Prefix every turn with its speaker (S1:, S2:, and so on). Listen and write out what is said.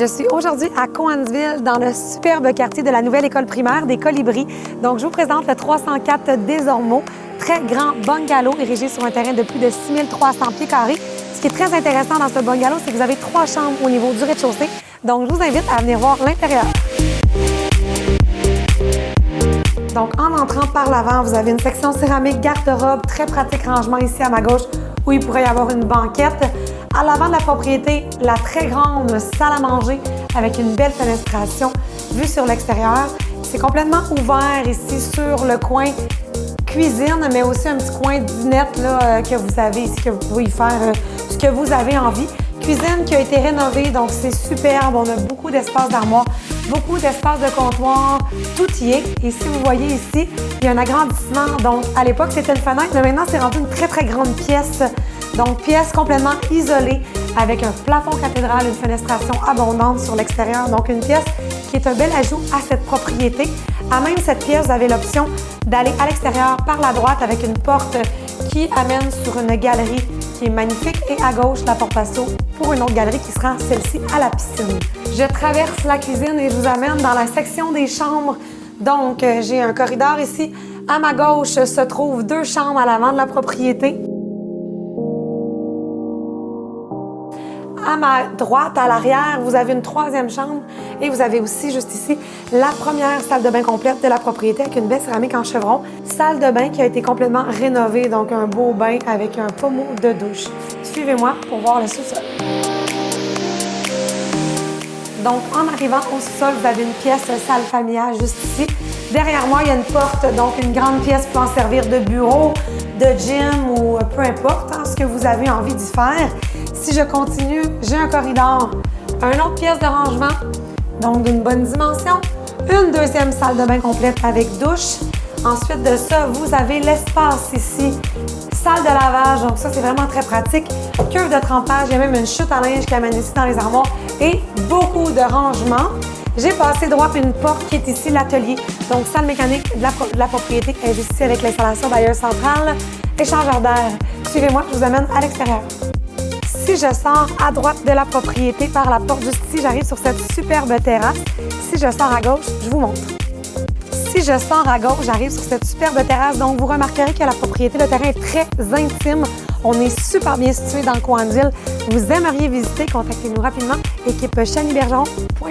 S1: Je suis aujourd'hui à Cowansville, dans le superbe quartier de la nouvelle école primaire des Colibris. Donc, je vous présente le 304 des Ormeaux, très grand bungalow érigé sur un terrain de plus de 6300 pieds carrés. Ce qui est très intéressant dans ce bungalow, c'est que vous avez 3 chambres au niveau du rez-de-chaussée. Donc, je vous invite à venir voir l'intérieur. Donc, en entrant par l'avant, vous avez une section céramique garde-robe, très pratique rangement ici à ma gauche, où il pourrait y avoir une banquette. À l'avant de la propriété, la très grande salle à manger avec une belle fenestration vue sur l'extérieur. C'est complètement ouvert ici sur le coin cuisine, mais aussi un petit coin dinette là, que vous avez ici, que vous pouvez y faire ce que vous avez envie. Cuisine qui a été rénovée, donc c'est superbe. On a beaucoup d'espace d'armoire, beaucoup d'espace de comptoir, tout y est. Et si vous voyez ici, il y a un agrandissement. Donc, à l'époque, c'était une fenêtre, mais maintenant, c'est rendu une très, très grande pièce. Donc, pièce complètement isolée avec un plafond cathédral, une fenestration abondante sur l'extérieur. Donc, une pièce qui est un bel ajout à cette propriété. À même cette pièce, vous avez l'option d'aller à l'extérieur par la droite avec une porte qui amène sur une galerie qui est magnifique. Et à gauche, la porte passo pour une autre galerie qui sera celle-ci à la piscine. Je traverse la cuisine et je vous amène dans la section des chambres. Donc, j'ai un corridor ici. À ma gauche se trouvent 2 chambres à l'avant de la propriété. À ma droite, à l'arrière, vous avez une 3e chambre et vous avez aussi, juste ici, la première salle de bain complète de la propriété avec une belle céramique en chevron. Salle de bain qui a été complètement rénovée, donc un beau bain avec un pommeau de douche. Suivez-moi pour voir le sous-sol. Donc, en arrivant au sous-sol, vous avez une pièce salle familiale juste ici. Derrière moi, il y a une porte, donc une grande pièce pour en servir de bureau, de gym ou peu importe ce que vous avez envie d'y faire. Si je continue, j'ai un corridor, une autre pièce de rangement, donc d'une bonne dimension, une 2e salle de bain complète avec douche. Ensuite de ça, vous avez l'espace ici, salle de lavage, donc ça c'est vraiment très pratique. Cuve de trempage, il y a même une chute à linge qui amène ici dans les armoires et beaucoup de rangement. J'ai passé droit puis une porte qui est ici, l'atelier. Donc, salle mécanique de la propriété est juste ici avec l'installation bailleuse centrale, échangeur d'air. Suivez-moi, je vous amène à l'extérieur. Si je sors à droite de la propriété par la porte juste ici, j'arrive sur cette superbe terrasse. Si je sors à gauche, je vous montre. Si je sors à gauche, j'arrive sur cette superbe terrasse. Donc, vous remarquerez que la propriété, le terrain est très intime. On est super bien situé dans Cowansville. Vous aimeriez visiter, contactez-nous rapidement. Équipe chanibergeron.com.